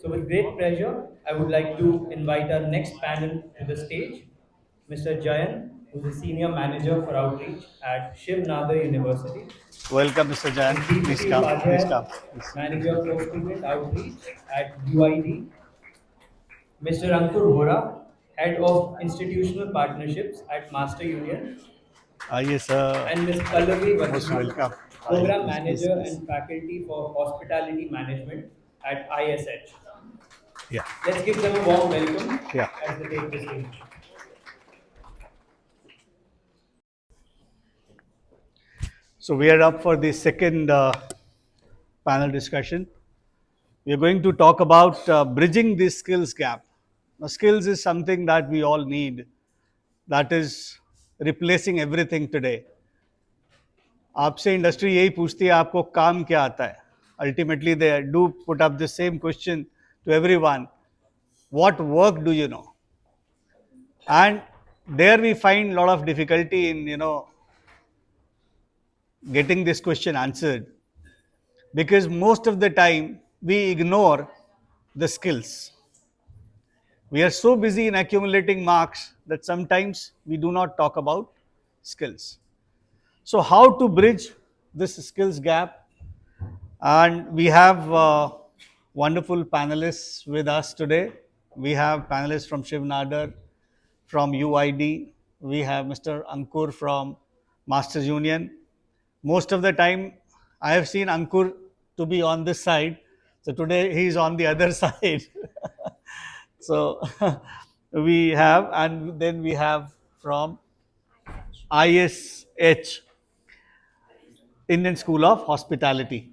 So, with great pleasure, I would like to invite our next panel to the stage, Mr. Jayan, who is a Senior Manager for Outreach at Shiv Nadar University, Welcome, Mr. Jan. Ms. Please Deepti come. Please come. Upadhyay, Please. Manager Postgraduate Outreach at UID, Mr. Ankur Vora, Head of Institutional Partnerships at Master Union, Yes, sir. and Ms. Pallavi Most Vachiman, welcome. Program Please, please, Manager please. and Faculty for Hospitality Management at ISH. Yeah. Let's give them a warm welcome Yeah. as they take the stage. So we are up for the second panel discussion. We are going to talk about bridging the skills gap. Now, skills is something that we all need. That is replacing everything today. आपसे industry यही पूछती है आपको काम क्या आता है ultimately they do put up the same question to everyone what work do you know, and there we find a lot of difficulty in getting this question answered, because most of the time we ignore the skills. We are so busy in accumulating marks that sometimes we do not talk about skills. So how to bridge this skills gap? And we have wonderful panelists with us today. We have panelists from Shiv Nadar, from UID. We have Mr. Ankur from Masters Union. Most of the time, I have seen Ankur to be on this side. So today he is on the other side. So we have, and then we have from ISH, Indian School of Hospitality.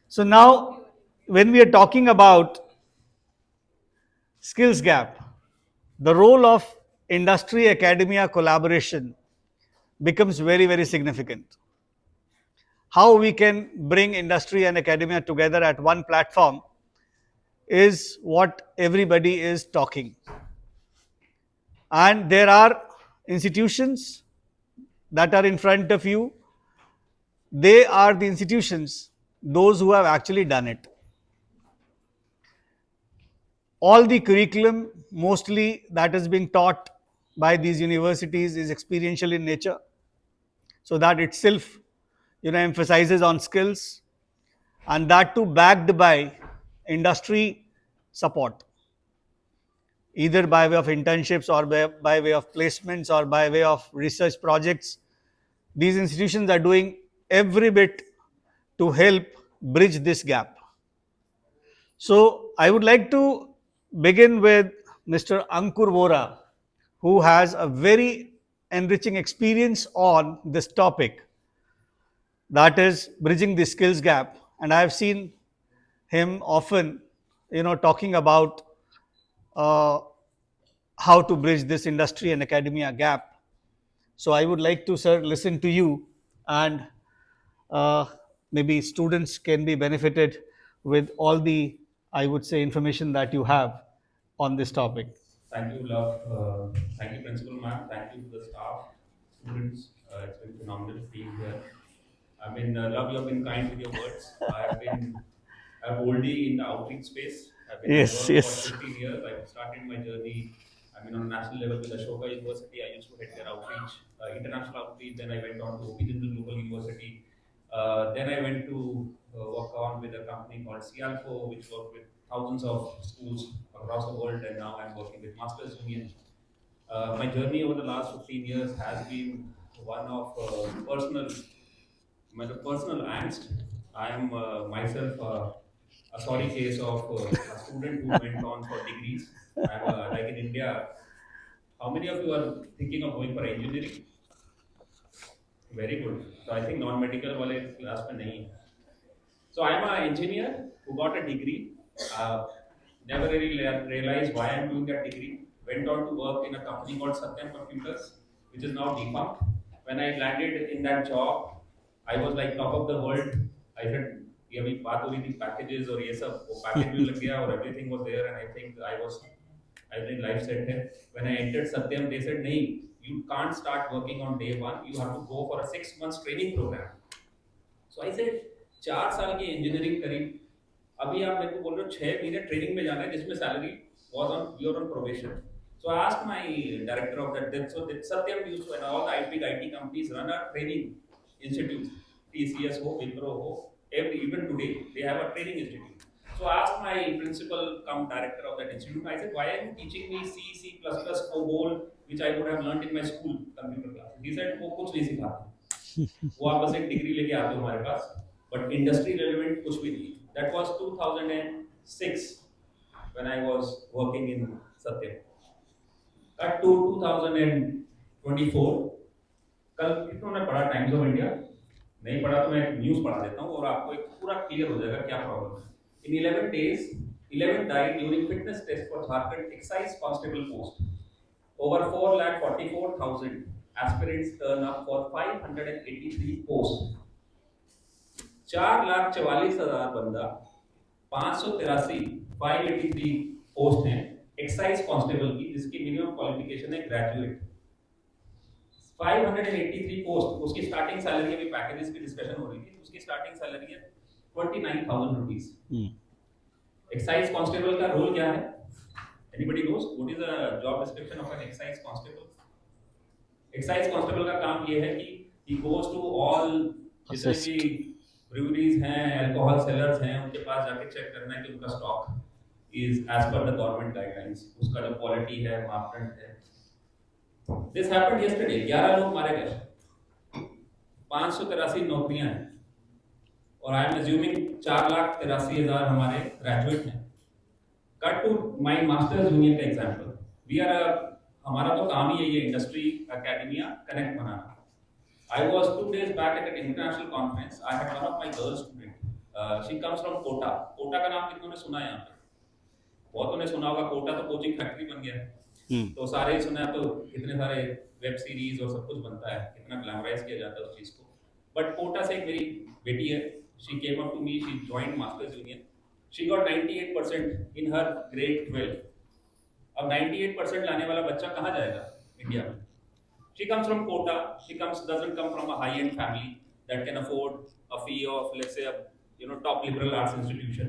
So now, when we are talking about skills gap, the role of industry academia collaboration becomes very, very significant. How we can bring industry and academia together at one platform is what everybody is talking. And there are institutions that are in front of you. They are the institutions, those who have actually done it. All the curriculum mostly that is being taught by these universities is experiential in nature, so that itself emphasizes on skills, and that too backed by industry support, either by way of internships or by way of placements or by way of research projects. These institutions are doing every bit to help bridge this gap. So I would like to begin with Mr. Ankur Vora, who has a very enriching experience on this topic, that is bridging the skills gap. And I have seen him often, talking about uh, how to bridge this industry and academia gap. So I would like to, sir, listen to you, and uh, maybe students can be benefited with all the, I would say, information that you have on this topic. Thank you, love. Thank you, Principal Ma'am. Thank you to the staff, students. It's been phenomenal being here. Love, you have been kind with your words. I've already in the outreach space. I Yes, worked for yes. 15 years. I started my journey, on a national level with Ashoka University. I used to head their outreach, international outreach. Then I went on to Regional Global University. Then I went to work on with a company called Cialfo, which worked with thousands of schools across the world. And now I'm working with Masters Union. My journey over the last 15 years has been one of personal angst. I am myself a sorry case of a student who went on for degrees. Like in India, how many of you are thinking of going for engineering? Very good. So I think non-medical वाले class में नहीं है. So I am an engineer who got a degree. Uh, Never really realized why I'm doing that degree. Went on to work in a company called Satyam Computers, which is now defunct. When I landed in that job, I was like top of the world. I said, ये अभी बात हो रही थी packages और ये सब वो package भी लग गया और everything was there, and I think I think life set है. When I entered Satyam, they said, नहीं, you can't start working on day one. You have to go for a 6 months training program. So I said, 4 साल की engineering करी, अभी आप मेरे को बोल रहे हो 6 महीने ट्रेनिंग में जाना है जिसमें salary was on you're on probation. So I asked my director of that. So that Satyam used to, and all the big IT companies run a training institute. TCS ho, Wipro ho, every even today they have a training institute. So I asked my principal come director of that institute. I said, why are you teaching me C, C++, COBOL, which I would have learned in my school computer class? He said, वो कुछ नहीं सिखाते. वो आप बस एक degree लेके आते हो हमारे पास, बट इंडस्ट्री रेलेवेंट कुछ भी नहीं. That was 2006 when I was working in Satyam. Cut to 2024. कल कितनों ने पढ़ा टाइम्स ऑफ इंडिया? नहीं पढ़ा तो मैं न्यूज पढ़ा देता हूँ और आपको एक पूरा क्लियर हो जाएगा क्या प्रॉब्लम है. इन 11 days 11 died during fitness test for Jharkhand excise constable post. Over 4,44,000 aspirants turn up for 583 posts. 4,44,000 बंदा, 583 583 पोस्ट हैं एक्साइज कांस्टेबल की, जिसकी मिनिमम क्वालिफिकेशन है ग्रेजुएट. 583 पोस्ट. उसकी स्टार्टिंग सैलरी, अभी पैकेजेस की डिस्कशन हो रही थी, उसकी स्टार्टिंग सैलरी है 29,000 रुपीज. एक्साइज कांस्टेबल का रोल क्या है? Anybody knows what is the job description of an excise constable? Excise constable का काम ये है कि ही गोज टू ऑल जितने भी ब्रूवरीज हैं, अल्कोहल सेलर्स हैं, उनके पास जाके चेक करना है कि उनका stock is as per the government guidelines, उसका जो क्वालिटी है, मापदंड है. This happened yesterday. 11 लोग मारे गए, 583 नौकरियां हैं, और आई एम अज्यूमिंग 4,83,000 हमारे ग्रेजुएट हैं. Cut to my Masters Union का एग्जांपल. वी आर हमारा तो काम ही है ये इंडस्ट्री एकेडमिया कनेक्ट बनाना. I was 2 days back at an international conference. I had one of my girl student. She comes from Kota. Kota का नाम कितनों ने सुना है यहाँ पे? बहुतों ने सुना होगा. कोटा तो कोचिंग फैक्ट्री बन गया है. तो सारे ही सुना है, तो कितने सारे वेब सीरीज और सब कुछ बनता है, कितना ग्लैमराइज किया जाता है उस चीज को. बट कोटा से एक मेरी बेटी है. She came up to me. She joined Masters Union. She got 98% in her grade 12. अब 98% लाने वाला बच्चा कहाँ जाएगा इंडिया में? She comes from Kota. She doesn't come from a high-end family that can afford a fee of, let's say, a top liberal arts institution.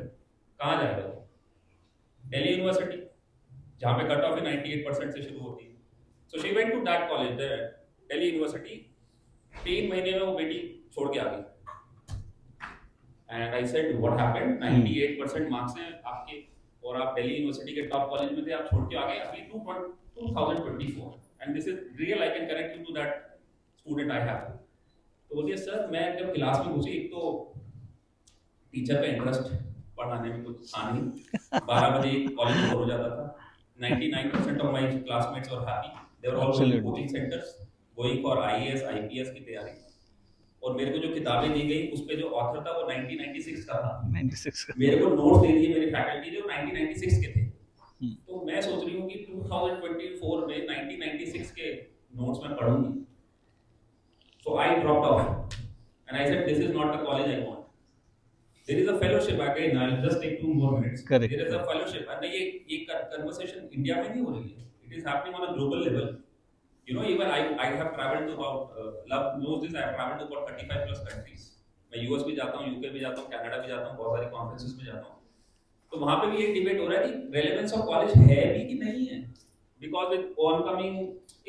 कहाँ जाएगा वो? दिल्ली यूनिवर्सिटी, जहाँ पे कट ऑफ 98% से शुरू होती है. So she went to that college, the Delhi University. 3 महीने में वो बेटी छोड़ के आ गई. And I said, what happened? 98% marks हैं आपके, और आप दिल्ली यूनिवर्सिटी के टॉप कॉलेज में थे, आप छोड़ के आ गए अभी 2024. And this is real. I can connect you to that student I have. तो बोलिए सर, मैं जब क्लास में घुसी, एक तो टीचर का इंटरेस्ट पढ़ाने में कुछ था नहीं. 12 बजे कॉलेज ओवर हो जाता था. 99% of my classmates were happy. They were all going to coaching centers, going for IAS, IPS की तैयारी. और मेरे को जो किताबें दी गई उस पे जो ऑथर था वो 1996 का था. 96 मेरे को नोट्स दे दिए मेरी फैकल्टी जो 1996 के थे. तो मैं सोच रही हूँ कि 2024 में 1996 के नोट्स में पढ़ूंगी. So I dropped off and I said, this is not the college I want. There is a fellowship. Again, I'll just take 2 more minutes. Correct. There is a fellowship. And ये conversation India में नहीं हो रही है. It is happening on a global level. Even I have traveled to about love knows this. I have traveled to about 35 plus countries. मैं US भी जाता हूँ, UK भी जाता हूँ, कनाडा भी जाता हूँ, बहुत सारी कॉन्फ्रेंसेस में जाता हूँ. तो वहां पे भी एक डिबेट हो रहा है कि रेलेवेंस ऑफ कॉलेज है भी कि नहीं है. बिकॉज विद ऑनकमिंग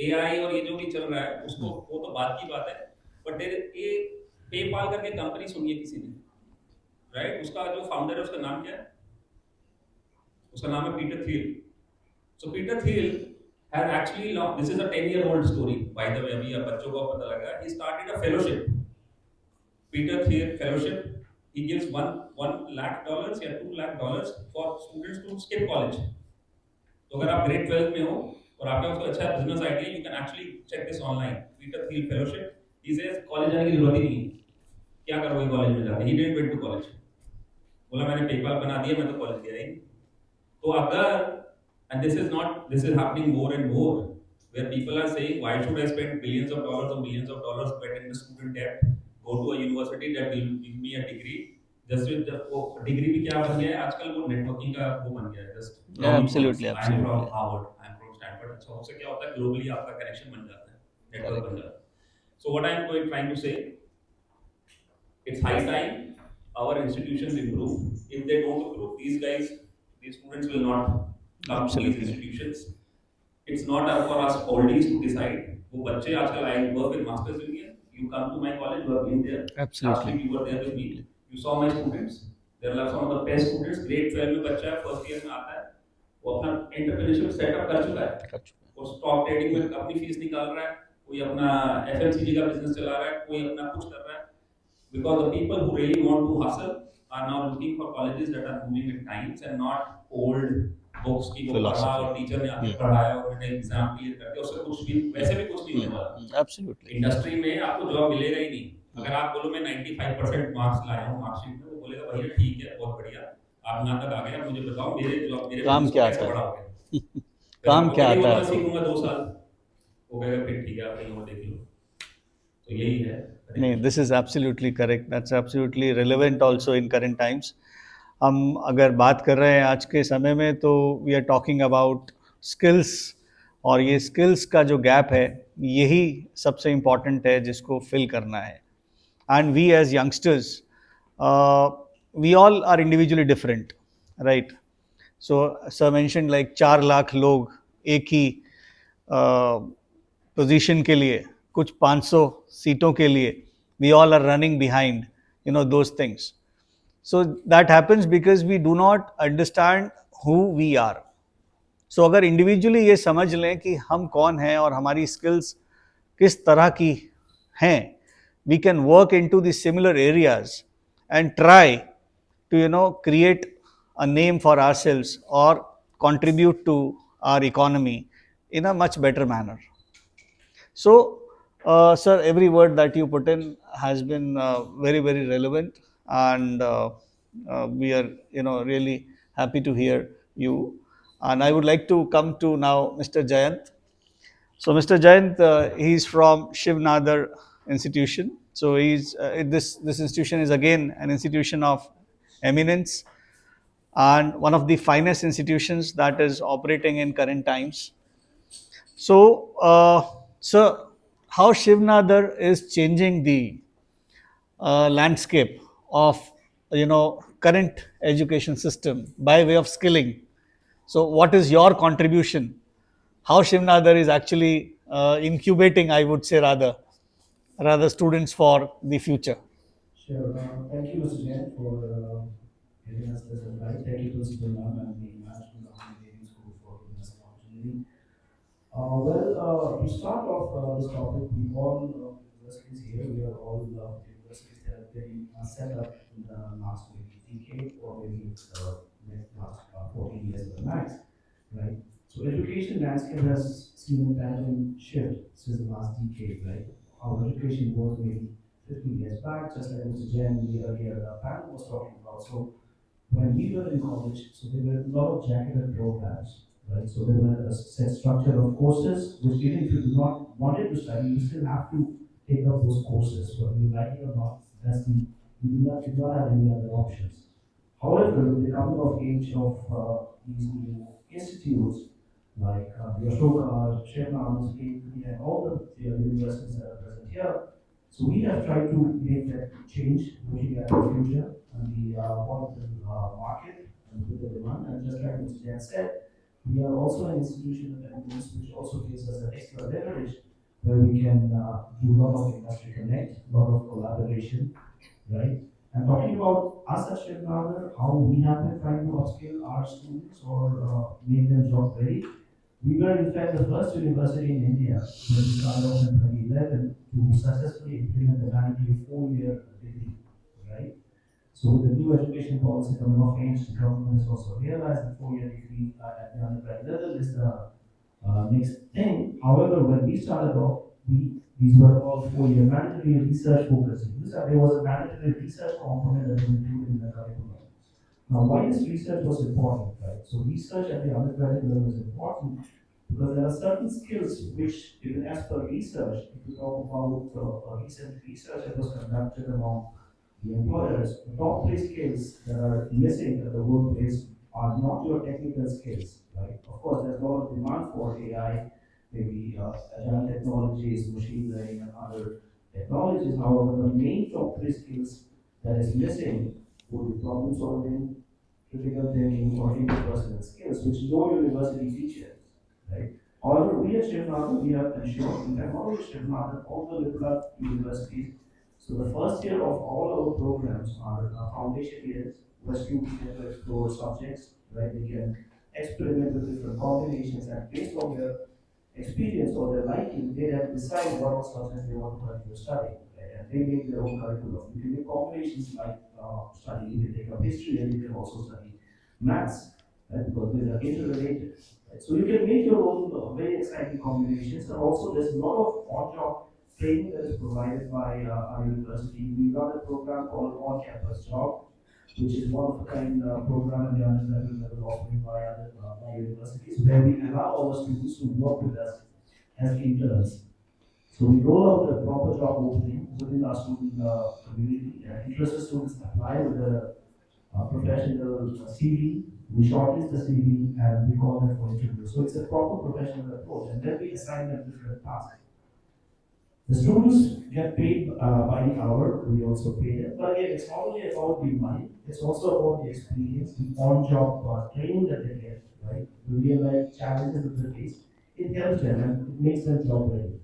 एआई और ये जो भी चल रहा है उसको, वो तो बात की बात है. बट देयर ए पेपाल करके कंपनी सुनी है किसी ने, राइट? उसका जो फाउंडर है उसका नाम क्या है? उसका नाम है Peter Thiel. So Peter Thiel has actually, this is a 10-year-old story by the way. अभी बच्चों को पता लगा. He started a fellowship, Peter Thiel fellowship. He gives $1 lakh या $2 lakh for students to skip college. तो अगर आप grade 12 में हो और आपके पास कोई अच्छा business idea, you can actually check this online. Peter Thiel Fellowship. He says college जाने की जरूरत ही नहीं है. क्या करोगे college में जाके? He didn't went to college. बोला मैंने PayPal बना दिया, मैं तो college गया ही नहीं. तो अगर, and this is happening more and more, where people are saying, why should I spend billions of dollars or millions of dollars spending the student debt? Go to a university that will give me a degree. Just with वो degree भी क्या बन गया है आजकल, वो networking का वो बन गया है. Just absolutely I am from Harvard, I am from Stanford. अच्छा, उससे क्या होता है, ग्लोबली आपका कनेक्शन बन जाता है, नेटवर्क बन जाता है. So what I am trying to say, it's high time our institutions improve. If they don't improve, these guys, these students will not come to these Absolutely. institutions. It's not up for us oldies to decide. वो बच्चे आजकल I work in Masters Union. You come to my college, you have been there. Last week Absolutely. you were there with me. Absolutely. You saw my students. There are some of the best students. Grade 12 में बच्चा है, first year में आता है. वो अपना entrepreneurship setup कर चुका है. वो स्टॉक ट्रेडिंग में अपनी फीस निकाल रहा है. कोई अपना FMCG का बिजनेस चला रहा है. कोई अपना कुछ कर रहा है. Because the people who really want to hustle are now looking for colleges that are moving with times and not old books की वो पढ़ा Philosophy. और टीचर ने आके पढ़ाया और उन्होंने एग्जाम क्लियर कर दिया उससे कुछ भी वैसे भी कुछ नहीं होने वाला Absolutely. इंडस्ट्री में आपको जॉब मिलेगा ही नहीं अगर आप बोलो मैं 95% मार्क्स लाया हूँ मार्कशीट में वो बोलेगा भैया ठीक है बहुत बढ़िया आप यहाँ तक आ गए अब मुझे बताओ मेरे जॉब मेरे काम बिजनेस को क्या कैसे आता बढ़ाओगे है? फिर काम आप क्या बोलोगे वो आता तो है मैं आपको? सीखूंगा 2 साल वो कहेगा फिर ठीक है आप कहीं और देख लो तो यही है नहीं, this is absolutely correct, that's absolutely relevant also in current times. हम अगर बात कर रहे हैं आज के समय में तो we are talking about skills, और ये स्किल्स का जो गैप है यही सबसे इम्पॉर्टेंट है जिसको फिल करना है. And we as youngsters, we all are individually different, right? So sir mentioned like 4 lakh लोग एक ही पोजीशन के लिए, कुछ 500 सीटों के लिए, we all are running behind, those things. So that happens because we do not understand who we are. सो अगर individually ये समझ लें कि हम कौन हैं और हमारी स्किल्स किस तरह की हैं, we can work in to the similar areas and try to create a name for our sales और contribute to our economy in a much better manner. So, sir, every word that you put in has been very, very relevant, and we are, really happy to hear you. And I would like to come to now Mr. Jayant. So, Mr. Jayant, he's from Shiv Nadar Institution. So, he's this institution is again an institution of eminence and one of the finest institutions that is operating in current times. So, sir, how Shivnadar is changing the landscape of current education system by way of skilling. So, what is your contribution? How Shivnadar is actually incubating, I would say rather students for the future. Sure. Thank you, Mr. Jain, for giving us this invite. Thank you, Principal Ma'am and the management of the Indian School for giving us an opportunity. To start off this topic, we all universities here, we are all universities that have been set up in the last maybe decade or maybe next last 14 years at the max, right? So education landscape has seen a paradigm shift since the last decade, right? How education was maybe 15 years back, just like Mr. Jain, the earlier panel was talking about. So when we were in college, so there were a lot of jacketed programs, right? So there were a set structure of courses, which even if you do not wanted to study, you still have to take up those courses, whether you like it or not. That's the you do not have any other options. However, with the coming of age of these new institutes like the Ashoka, Shevna, and all the universities that are present here, so we have tried to make that change, looking at the future and the volatile market and with the demand. And just like Mr. Jan said, we are also an institution of evidence which also gives us an extra leverage where we can do a lot of industry connect, a lot of collaboration, right? And talking about us at Shivnagar, how we have been trying to upskill our students or make them job ready. We were in fact the first university in India when we started off in 2011 to successfully implement the mandatory 4-year degree, right? So with the new education policy coming of age, the government has also realized that 4-year degree at the undergrad level is the next thing. However, when we started off, these were all 4-year mandatory research focused. There was a mandatory research component that was included in the curriculum. Now, why this research was important, right? So research at the undergraduate level is important because there are certain skills which, even as per research, if you talk about recent research that was conducted among the employers, the top 3 skills that are missing at the workplace are not your technical skills, right? Of course, there's a lot of demand for AI, maybe agile technologies, machine learning, and other technologies. However, the main top 3 skills that is missing would be problem solving, critical thinking, or interpersonal skills, which no university teaches, right? However, we at Shivnagar, we have ensured, in fact, not only Shivnagar, all the liberal universities. So the first year of all our programs are foundation years, where students get to explore subjects, right? They can experiment with different combinations, and based on their experience or their liking, they then decide what all subjects they want to continue studying, right? And they make their own curriculum. You can make combinations like study, you can take up history, and you can also study maths, right? Because these are interrelated. Right? So you can make your own very exciting combinations, and also there's a lot of on-job training that is provided by our university. We run a program called On-Campus Job, which is one of a kind program in the undergraduate level offering by other by universities, where we allow our students to work with us as interns. So we roll out a proper job opening within our student community. Interested students apply with a professional CV. We shortlist the CV and we call them for interview. So it's a proper professional approach, and then we assign them different tasks. The students get paid by the hour. We also pay them. But again, it's not only about the money, it's also about the experience, the on-job training that they get, right? The real-life challenges that they face. It helps them and it makes them job ready,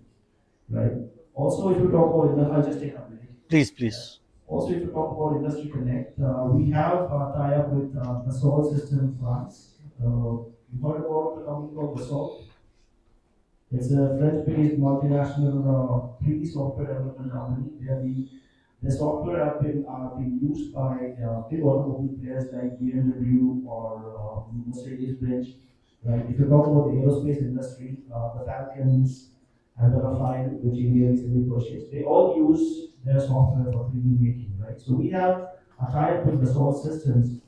right? Also, if you talk about I'll just take a minute. Please, Yeah. please. Also, if you talk about Industry Connect, we have a tie-up with the Sol System France. You heard about the company called Dassault? It's a French-based multinational 3D software development company where the software have been used by big automobile players like BMW or Mercedes-Benz. Right? If you talk about the aerospace industry, the Falcons and the Rafale, which India recently purchased, they all use their software for 3D making. Right? So we have a tie-up with the Dassault Systems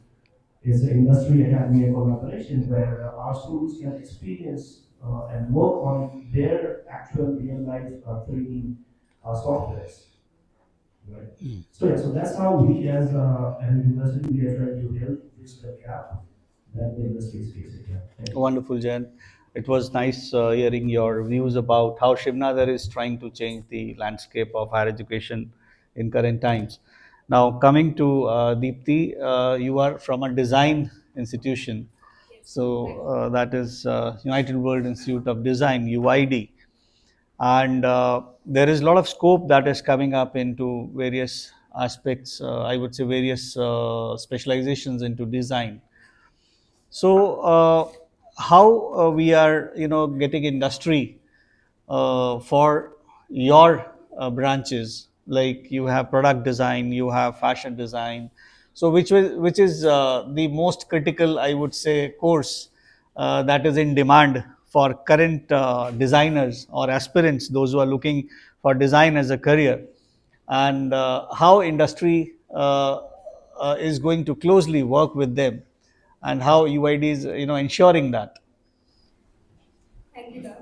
is an industry academy and collaboration where our students can experience and work on their actual real life 3D softwares. Right. So yeah, so that's how we as an university we are trying to help bridge the gap that the industry is facing. Yeah. Thank you. Wonderful, Jen. It was nice hearing your views about how Shivnadar is trying to change the landscape of higher education in current times. Now, coming to Deepti, you are from a design institution. So, that is United World Institute of Design, UID. And there is a lot of scope that is coming up into various aspects, I would say various specializations into design. So, how we are, getting industry for your branches? Like you have product design, you have fashion design. So, which is the most critical, I would say, course that is in demand for current designers or aspirants, those who are looking for design as a career, and how industry is going to closely work with them, and how UID is ensuring that. Thank you, Doug.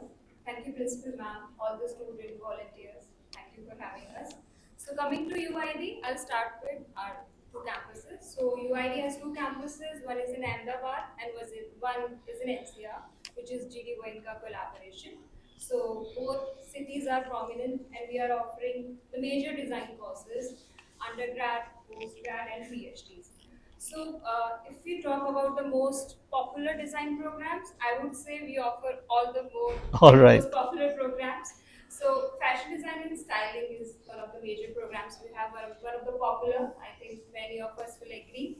Thank you, Principal Ma'am, all the student volunteers. Thank you for having us. So coming to UID, I'll start with our two campuses. So UID has two campuses. One is in Ahmedabad and one is in NCR, which is GD Goenka collaboration. So both cities are prominent, and we are offering the major design courses, undergrad, postgrad, and PhDs. So, if we talk about the most popular design programs, I would say we offer all the All right. most popular programs. So, fashion design and styling is one of the major programs we have. One of the popular, I think many of us will agree.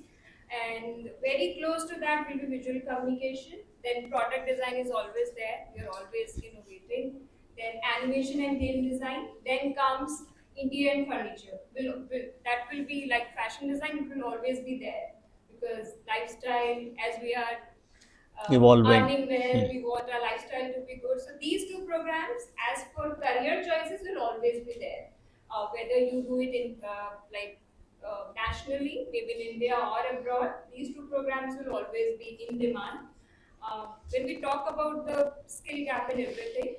And very close to that will be visual communication. Then product design is always there. We are always innovating. Then animation and game design. Then comes interior and furniture. That will be like fashion design. It will always be there because lifestyle, as we are Evolving. earning where we want our lifestyle to be good. So these two programs, as for career choices, will always be there. Whether you do it in nationally, maybe in India or abroad, these two programs will always be in demand. When we talk about the skill gap and everything,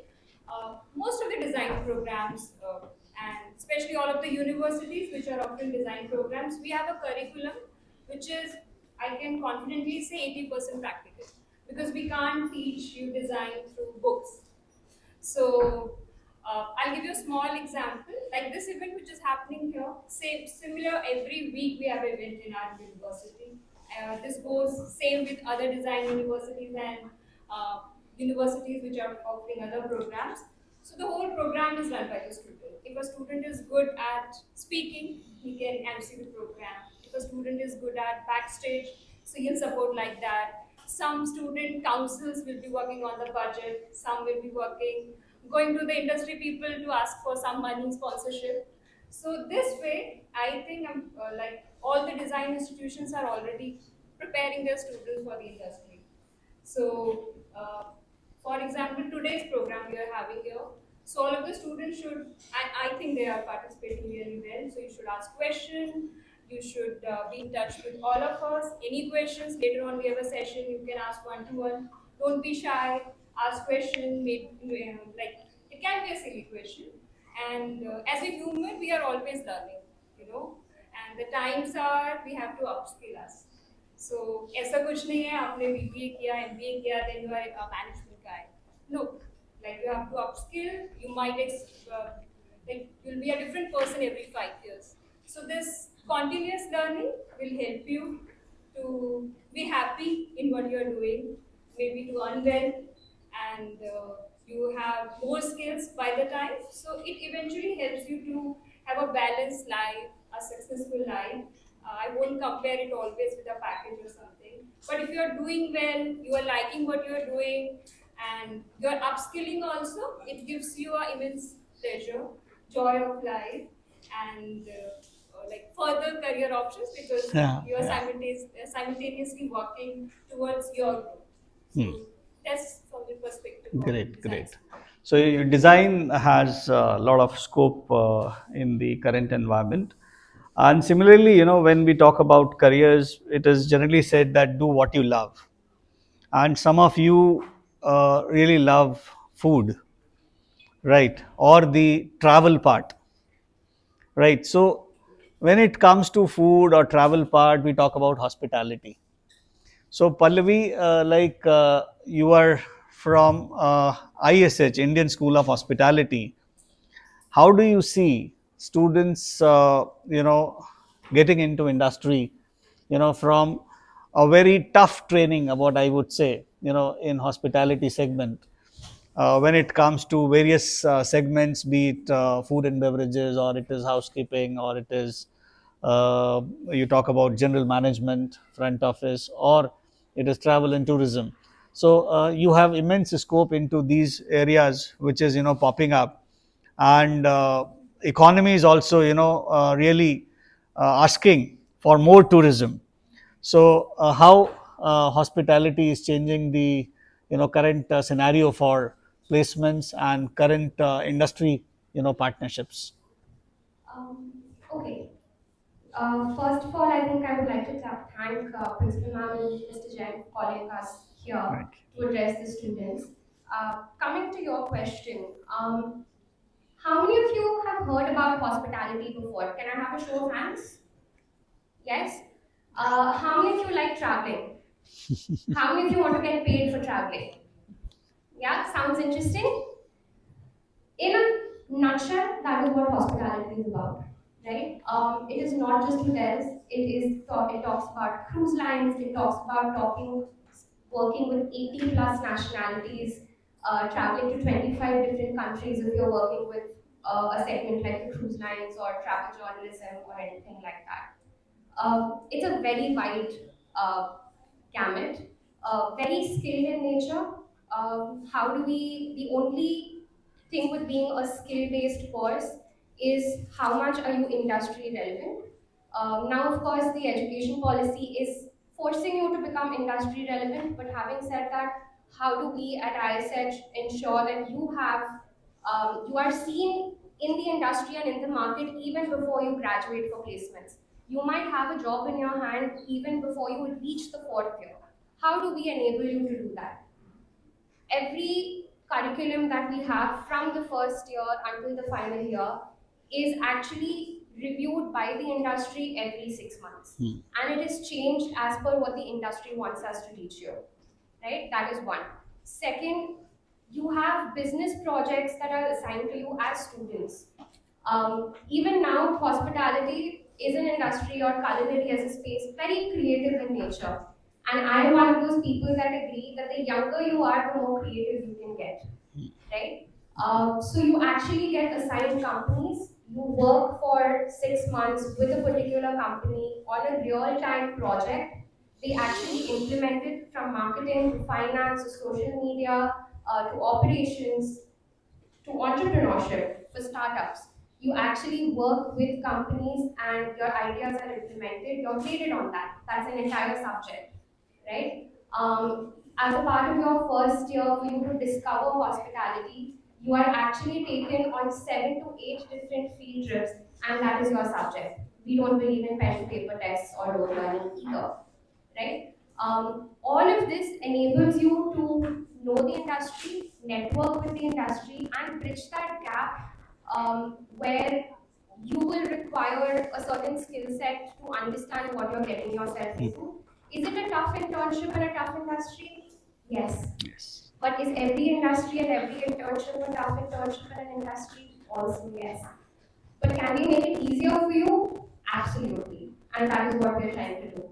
most of the design programs and especially all of the universities which are offering design programs, we have a curriculum which is, I can confidently say, 80% practical because we can't teach you design through books. So I'll give you a small example. Like this event which is happening here, same similar every week we have an event in our university. This goes same with other design universities and uh, universities which are offering other programs. So the whole program is run by the student. If a student is good at speaking, he can MC the program. If a student is good at backstage, so he'll support like that. Some student councils will be working on the budget. Some will be working, going to the industry people to ask for some money sponsorship. So this way, I think I'm like all the design institutions are already preparing their students for the industry. So, for example, today's program we are having here. So all of the students should, and I think they are participating really well. So you should ask questions. You should be in touch with all of us. Any questions later on, we have a session. You can ask one to one. Don't be shy. Ask question. Maybe like it can be a silly question. And as a human, we are always learning. You know, and the times are we have to upskill us. So ऐसा कुछ नहीं है आपने BBA किया MBA किया then you are a management guy. No, like you have to upskill. You might like you'll be a different person every 5 years. So this continuous learning will help you to be happy in what you are doing, maybe to earn well, and you have more skills by the time. So it eventually helps you to have a balanced life, a successful life. I won't compare it always with a package or something. But if you are doing well, you are liking what you are doing, and you are upskilling also, it gives you a immense pleasure, joy of life, and like further career options because Yeah, you are yeah. simultaneously working towards your growth. Hmm. So that's from the perspective of Great, design great. school. So your design has a lot of scope in the current environment. And similarly, when we talk about careers, it is generally said that do what you love. And some of you really love food, right? Or the travel part, right? So when it comes to food or travel part, we talk about hospitality. So Pallavi, you are from ISH, Indian School of Hospitality. How do you see students, getting into industry, from a very tough training, what I would say, in hospitality segment, when it comes to various segments, be it food and beverages, or it is housekeeping, or it is uh, you talk about general management, front office, or it is travel and tourism. So you have immense scope into these areas, which is popping up, and economy is also really asking for more tourism. So, how hospitality is changing the current scenario for placements and current industry partnerships? Okay. First of all, I think I would like to thank Principal Ma'am and Mr. Jain for calling us here Right. to address the students. Coming to your question, how many of you have heard about hospitality before? Can I have a show of hands? Yes. How many of you like traveling? How many of you want to get paid for traveling? Yeah, sounds interesting. In a nutshell, that is what hospitality is about, right? It is not just hotels. It talks about cruise lines. It talks about working with 80 plus nationalities, traveling to 25 different countries if you're working with a segment like the cruise lines or travel journalism or anything like that. It's a very wide uh, gamut, very skilled in nature. How do we, the only thing with being a skill based course is how much are you industry relevant. Now, of course, the education policy is forcing you to become industry relevant, but having said that, how do we at ISH ensure that you are seen in the industry and in the market even before you graduate for placements? You might have a job in your hand even before you reach the fourth year. How do we enable you to do that? Every curriculum that we have from the first year until the final year is actually reviewed by the industry every 6 months. Hmm. And it is changed as per what the industry wants us to teach you. Right? That is one. Second, You have business projects that are assigned to you as students. Even now, hospitality is an industry, or culinary as a space, very creative in nature. And I am one of those people that agree that the younger you are, the more creative you can get, right? So you actually get assigned companies. You work for 6 months with a particular company on a real-time project. They actually implement it from marketing to finance to social media to operations to entrepreneurship for startups. You actually work with companies and your ideas are implemented. You're graded on that. That's an entire subject, right? As a part of your first year, for you to discover hospitality, you are actually taken on 7 to 8 different field trips, and that is your subject. We don't believe in pen to paper tests or rote learning either, right? All of this enables you to know the industry, network with the industry, and bridge that gap where you will require a certain skill set to understand what you're getting yourself into. Is it a tough internship in a tough industry? Yes. Yes. But is every industry and every internship a tough internship in an industry? Also, yes. But can we make it easier for you? Absolutely. And that is what we're trying to do.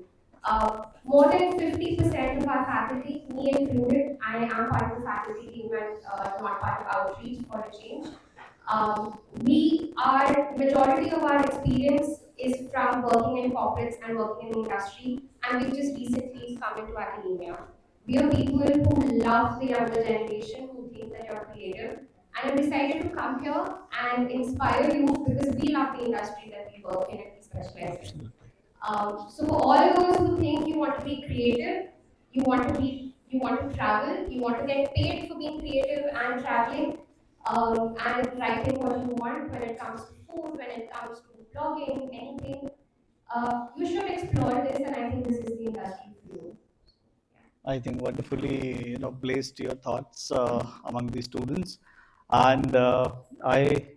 More than 50% of our faculty, me included, I am part of the faculty team and not part of outreach for a change. Majority of our experience is from working in corporates and working in the industry, and we've just recently come into academia. We are people who love the younger generation, who think that you're creative, and have decided to come here and inspire you because we love the industry that we work in and we specialize in. So for all of those who think you want to be creative, you want to travel, you want to get paid for being creative and traveling, and writing what you want when it comes to food, when it comes to blogging, anything, you should explore this, and I think this is the industry for you. I think wonderfully placed your thoughts among the students, and I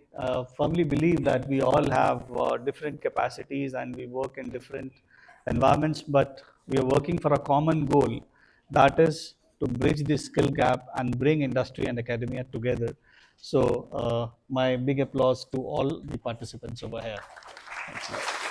firmly believe that we all have different capacities and we work in different environments, but we are working for a common goal, that is to bridge this skill gap and bring industry and academia together. So my big applause to all the participants over here. Thanks a lot.